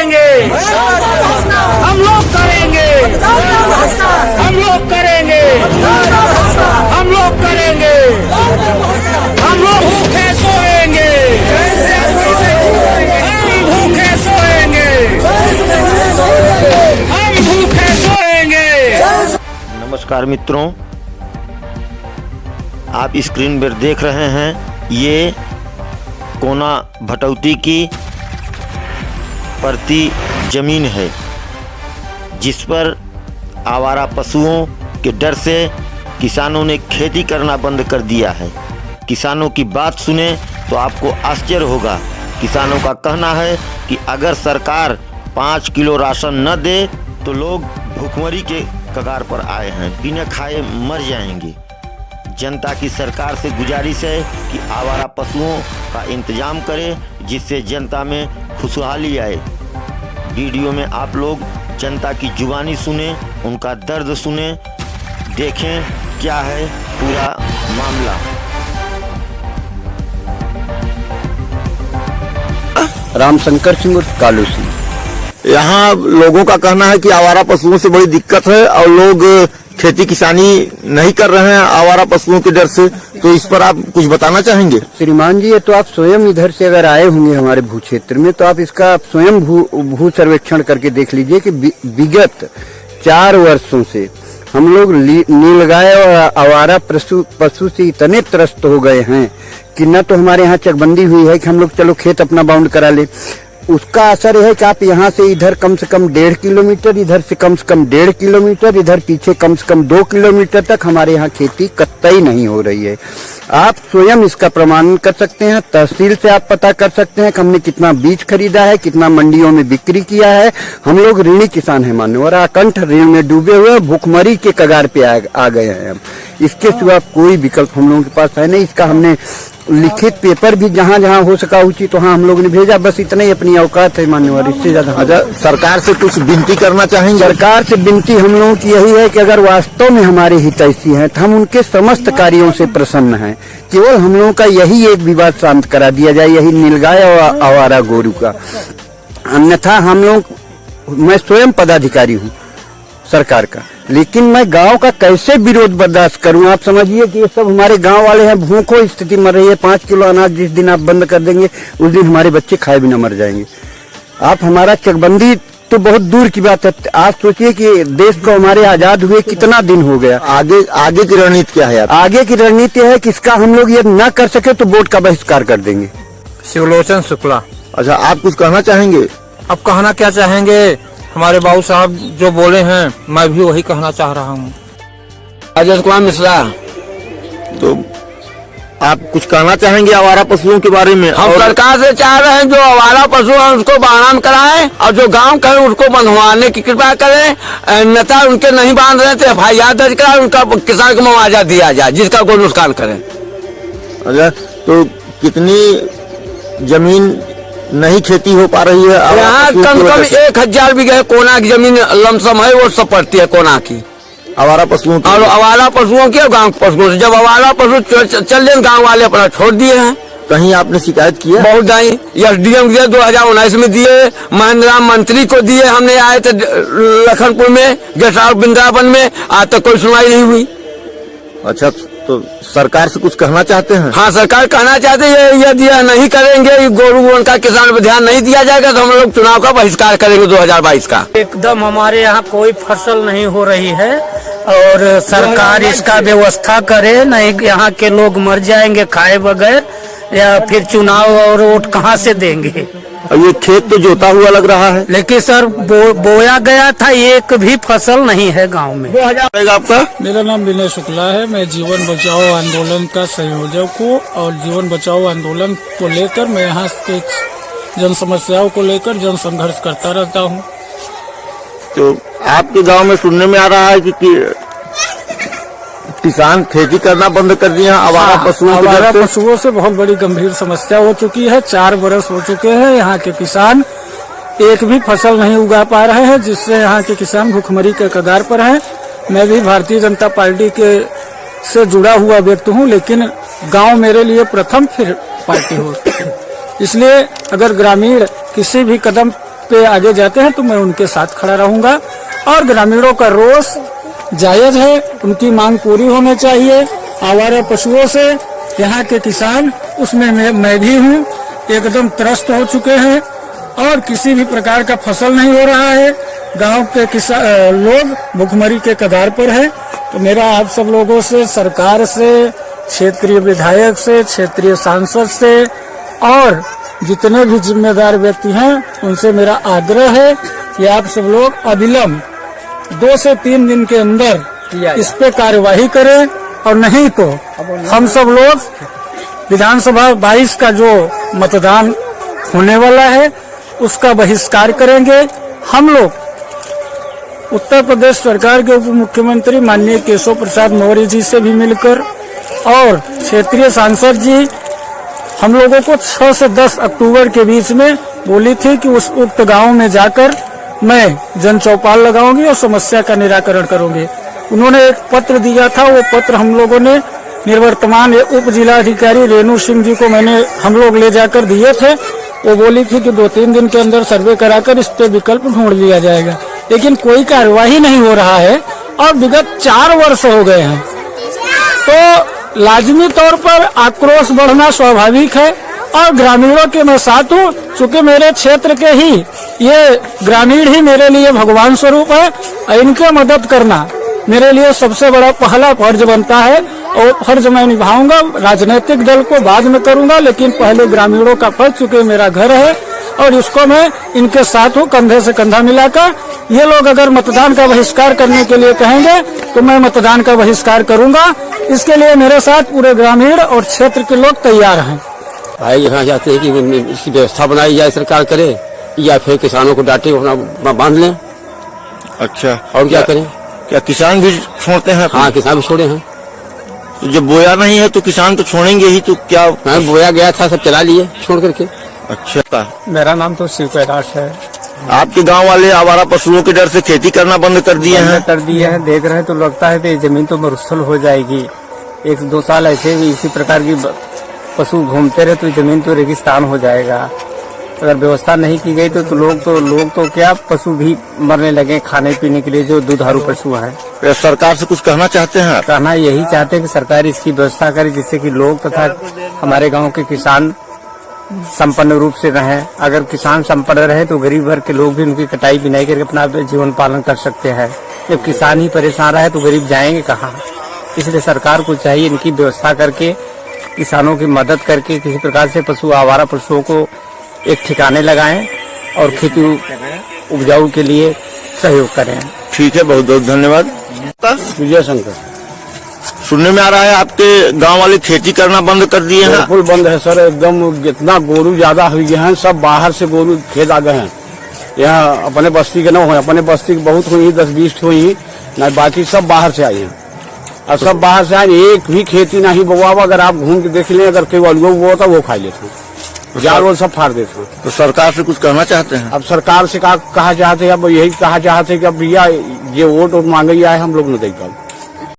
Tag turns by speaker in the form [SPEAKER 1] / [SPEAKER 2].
[SPEAKER 1] करेंगे, हम लोग करेंगे, हम लोग करेंगे, हम लोग करेंगे, हम लोग भूखे सोएंगे, हम भूखे सोएंगे, हम भूखे सोएंगे।
[SPEAKER 2] नमस्कार मित्रों, आप स्क्रीन पर देख रहे हैं ये कोना भटौती की प्रति जमीन है, जिस पर आवारा पशुओं के डर से किसानों ने खेती करना बंद कर दिया है। किसानों की बात सुने तो आपको आश्चर्य होगा। किसानों का कहना है कि अगर सरकार 5 किलो राशन न दे तो लोग भूखमरी के कगार पर आए हैं, बिना खाए मर जाएंगे। जनता की सरकार से गुजारिश है कि आवारा पशुओं का इंतजाम करे, जिससे जनता में खुशहाली आए। वीडियो में आप लोग जनता की जुबानी सुने, उनका दर्द सुने, देखें क्या है पूरा मामला।
[SPEAKER 3] रामशंकर सिंह और कालू सिंह।
[SPEAKER 2] यहाँ लोगों का कहना है कि आवारा पशुओं से बड़ी दिक्कत है और लोग खेती किसानी नहीं कर रहे हैं आवारा पशुओं के डर से, तो इस पर आप कुछ बताना चाहेंगे?
[SPEAKER 3] श्रीमान जी, ये तो आप स्वयं इधर से अगर आए होंगे हमारे भू क्षेत्र में, तो आप इसका स्वयं भू सर्वेक्षण करके देख लीजिए कि विगत 4 वर्षों से हम लोग नीलगाय और आवारा पशु से इतने त्रस्त हो गए हैं कि न तो हमारे यहाँ चकबंदी हुई है कि हम लोग चलो खेत अपना बाउंड करा ले। उसका असर है कि आप यहाँ से इधर कम से कम 1.5 किलोमीटर, इधर से कम 1.5 किलोमीटर, इधर पीछे कम से कम 2 किलोमीटर तक हमारे यहाँ खेती कतई नहीं हो रही है। आप स्वयं इसका प्रमाण कर सकते हैं। तहसील से आप पता कर सकते हैं कि हमने कितना बीज खरीदा है, कितना मंडियों में बिक्री किया है। हम लोग ऋणी किसान है मानो, और आकंठ ऋण में डूबे हुए भूखमरी के कगार पे आ गए हैं हम। इसके सिवा कोई विकल्प हम लोगों के पास है नहीं। इसका हमने लिखित पेपर भी जहाँ जहाँ हो सका उचित वहाँ हम लोगों ने भेजा, बस इतना ही अपनी औकात है मान्यवर, इससे ज्यादा।
[SPEAKER 2] अच्छा, सरकार से कुछ विनती करना चाहेंगे?
[SPEAKER 3] सरकार से विनती हम लोगों की यही है कि अगर वास्तव में हमारे हितैषी हैं तो हम उनके समस्त कार्यों से प्रसन्न हैं। केवल हम लोगों का यही एक विवाद शांत करा दिया जाए, यही नीलगाय और आवारा गोरू का। अन्यथा हम लोग, मैं स्वयं पदाधिकारी हूँ सरकार का, लेकिन मैं गांव का कैसे विरोध बर्दाश्त करूं? आप समझिए कि ये सब हमारे गांव वाले हैं, भूखों स्थिति मर रही है। 5 किलो अनाज जिस दिन आप बंद कर देंगे उस दिन हमारे बच्चे खाए बिना मर जाएंगे। आप हमारा चकबंदी तो बहुत दूर की बात है। आप सोचिए कि देश को हमारे आजाद हुए कितना दिन हो गया।
[SPEAKER 2] आगे की रणनीति क्या है?
[SPEAKER 3] आगे की रणनीति है कि इसका हम लोग ये न कर सके तो वोट का बहिष्कार कर देंगे।
[SPEAKER 4] शिवलोचन शुक्ला।
[SPEAKER 2] अच्छा, आप कुछ कहना चाहेंगे?
[SPEAKER 4] अब कहना क्या चाहेंगे, हमारे बाबू साहब जो बोले हैं मैं भी वही कहना चाह रहा हूँ।
[SPEAKER 3] अजय कुमार मिश्रा।
[SPEAKER 2] तो आप कुछ कहना चाहेंगे आवारा पशुओं के बारे में?
[SPEAKER 5] हम सरकार से चाह रहे हैं जो आवारा पशु हैं उसको बांध कराएं और जो गांव का है उसको बंधवाने की कृपा करें। अन्यथा उनके नहीं बांध रहे थे FIR दर्ज कराए, उनका किसान को मुआवजा दिया जाए जिसका कोई नुकसान करे।
[SPEAKER 2] अच्छा, तो कितनी जमीन नहीं खेती हो पा रही है
[SPEAKER 5] यहाँ? कम से कम 1000 बीघे कोना की जमीन लमसम है, वो सब पड़ती है कोना की
[SPEAKER 2] आवारा पशुओं की।
[SPEAKER 5] और आवारा पशुओं की और गाँव पशुओं से। जब आवारा पशु चल जाए गाँव वाले अपना छोड़ दिए हैं।
[SPEAKER 2] कहीं आपने शिकायत की है?
[SPEAKER 5] बहुत दाई SDM दिए, 2019 में दिए, महेंद्र मंत्री को दिए, हमने आए थे लखनपुर में गेस्ट हाउस वृंदावन में, आज तक कोई सुनवाई नहीं हुई।
[SPEAKER 2] अच्छा, तो सरकार से कुछ कहना चाहते हैं?
[SPEAKER 5] हाँ, सरकार कहना चाहते हैं यदि नहीं करेंगे गोरू उनका किसान पर ध्यान नहीं दिया जाएगा तो हम लोग चुनाव का बहिष्कार करेंगे 2022 का।
[SPEAKER 6] एकदम हमारे यहाँ कोई फसल नहीं हो रही है और सरकार इसका व्यवस्था करे, नहीं यहाँ के लोग मर जाएंगे खाए बगैर, या फिर चुनाव और वोट कहाँ से देंगे?
[SPEAKER 2] अब ये खेत तो जोता हुआ लग रहा है,
[SPEAKER 6] लेकिन सर बोया गया था, एक भी फसल नहीं है गांव में।
[SPEAKER 2] आपका?
[SPEAKER 7] मेरा नाम विनय शुक्ला है। मैं जीवन बचाओ आंदोलन का संयोजक हूँ और जीवन बचाओ आंदोलन को लेकर मैं यहाँ के जन समस्याओं को लेकर जन संघर्ष करता रहता हूँ।
[SPEAKER 2] तो आपके गांव में सुनने में आ रहा है कि किसान खेती करना बंद कर दिया आवारा
[SPEAKER 7] पशुओं से बहुत बड़ी गंभीर समस्या हो चुकी है। 4 बरस हो चुके हैं, यहाँ के किसान एक भी फसल नहीं उगा पा रहे हैं, जिससे यहाँ के किसान भूखमरी के कगार पर हैं। मैं भी भारतीय जनता पार्टी के से जुड़ा हुआ व्यक्ति हूँ, लेकिन गांव मेरे लिए प्रथम फिर पार्टी हो। इसलिए अगर ग्रामीण किसी भी कदम पे आगे जाते हैं तो मैं उनके साथ खड़ा रहूंगा। और ग्रामीणों का रोष जायज है, उनकी मांग पूरी होनी चाहिए। आवारा पशुओं से यहाँ के किसान, उसमें मैं भी हूँ, एकदम त्रस्त हो चुके हैं और किसी भी प्रकार का फसल नहीं हो रहा है। गांव के किसान लोग भुखमरी के कगार पर है। तो मेरा आप सब लोगों से, सरकार से, क्षेत्रीय विधायक से, क्षेत्रीय सांसद से और जितने भी जिम्मेदार व्यक्ति हैं उनसे मेरा आग्रह है कि आप सब लोग अविलंब 2 से 3 दिन के अंदर इस पे कार्यवाही करें, और नहीं तो हम सब लोग विधानसभा 22 का जो मतदान होने वाला है उसका बहिष्कार करेंगे। हम लोग उत्तर प्रदेश सरकार के उप मुख्यमंत्री माननीय केशव प्रसाद मौर्य जी से भी मिलकर और क्षेत्रीय सांसद जी हम लोगों को 6 से 10 अक्टूबर के बीच में बोली थी कि उस उक्त गांव में जाकर मैं जन चौपाल लगाऊंगी और समस्या का निराकरण करूंगी। उन्होंने एक पत्र दिया था, वो पत्र हम लोगों ने निवर्तमान उप जिलाधिकारी रेणु सिंह जी को हम लोग ले जाकर दिए थे। वो बोली थी कि 2-3 दिन के अंदर सर्वे कराकर इस पे विकल्प ढूंढ लिया जाएगा, लेकिन कोई कार्यवाही नहीं हो रहा है और विगत 4 वर्ष हो गए हैं। तो लाजमी तौर पर आक्रोश बढ़ना स्वाभाविक है और ग्रामीणों के मैं साथ हूँ, चूंकि मेरे क्षेत्र के ही ये ग्रामीण ही मेरे लिए भगवान स्वरूप है और इनके मदद करना मेरे लिए सबसे बड़ा पहला फर्ज बनता है और फर्ज मैं निभाऊंगा। राजनीतिक दल को बाद में करूंगा, लेकिन पहले ग्रामीणों का फर्ज, चूंकि मेरा घर है और इसको मैं इनके साथ हूँ कंधे से कंधा मिलाकर। ये लोग अगर मतदान का बहिष्कार करने के लिए कहेंगे तो मैं मतदान का बहिष्कार करूंगा। इसके लिए मेरे साथ पूरे ग्रामीण और क्षेत्र के लोग तैयार हैं।
[SPEAKER 5] भाई यहाँ चाहते हैं कि इसकी व्यवस्था बनाई जाए, सरकार करे, या फिर किसानों को डांटे अपना बांध लें।
[SPEAKER 2] अच्छा,
[SPEAKER 5] और क्या करें?
[SPEAKER 2] क्या किसान भी छोड़ते हैं?
[SPEAKER 5] हाँ, किसान भी छोड़े हैं।
[SPEAKER 2] तो जब बोया नहीं है तो किसान तो छोड़ेंगे ही, तो क्या?
[SPEAKER 5] हाँ, बोया गया था, सब चला लिए छोड़ करके।
[SPEAKER 2] अच्छा,
[SPEAKER 7] मेरा नाम तो शिव कैलाश है।
[SPEAKER 2] आपके गांव वाले आवारा पशुओं के डर से खेती करना बंद कर दिए हैं?
[SPEAKER 7] कर दिए हैं, देख रहे हैं तो लगता है कि जमीन तो मरुस्थल हो जाएगी। 1-2 साल ऐसे भी इसी प्रकार की पशु घूमते रहे तो जमीन तो रेगिस्तान हो जाएगा। अगर व्यवस्था नहीं की गई तो लोग तो क्या, पशु भी मरने लगे खाने पीने के लिए, जो दुधारू पशु हैं।
[SPEAKER 2] सरकार से कुछ कहना चाहते हैं?
[SPEAKER 7] कहना यही चाहते हैं कि सरकार इसकी व्यवस्था करे, जिससे कि लोग तथा हमारे गांव के किसान संपन्न रूप से रहें। अगर किसान संपन्न रहे तो गरीब वर्ग के लोग भी उनकी कटाई बिनाई करके अपना जीवन पालन कर सकते हैं। जब किसान ही परेशान रहे तो गरीब जाएंगे कहाँ? इसलिए सरकार को चाहिए इनकी व्यवस्था करके, किसानों की मदद करके किसी प्रकार से आवारा पशुओं को एक ठिकाने लगाएं और खेती उपजाऊ के लिए सहयोग करें।
[SPEAKER 2] ठीक है, बहुत बहुत धन्यवाद।
[SPEAKER 5] विजय शंकर।
[SPEAKER 2] सुनने में आ रहा है आपके गांव वाले खेती करना बंद कर दिए हैं?
[SPEAKER 5] बिल्कुल बंद है सर, एकदम। जितना गोरू ज्यादा हुई हैं, सब बाहर से गोरू खेत आ गए हैं। यहाँ अपने बस्ती के न हुए, अपने बस्ती की बहुत हुई, 10-20 हुई नहीं, बाकी सब बाहर से आई हैं। और सब बाहर से आए, एक भी खेती नहीं बुआ। अगर आप घूम के देख लें, अगर कोई अलगो हुआ था वो खा लेते हैं, जाल वो सब फाड़ देते हैं।
[SPEAKER 2] तो सरकार से कुछ कहना चाहते हैं?
[SPEAKER 5] अब सरकार से कहा चाहते हैं, अब यही कहा चाहते हैं कि अब भैया ये वोट मांगे आए, हम लोग नहीं देगा।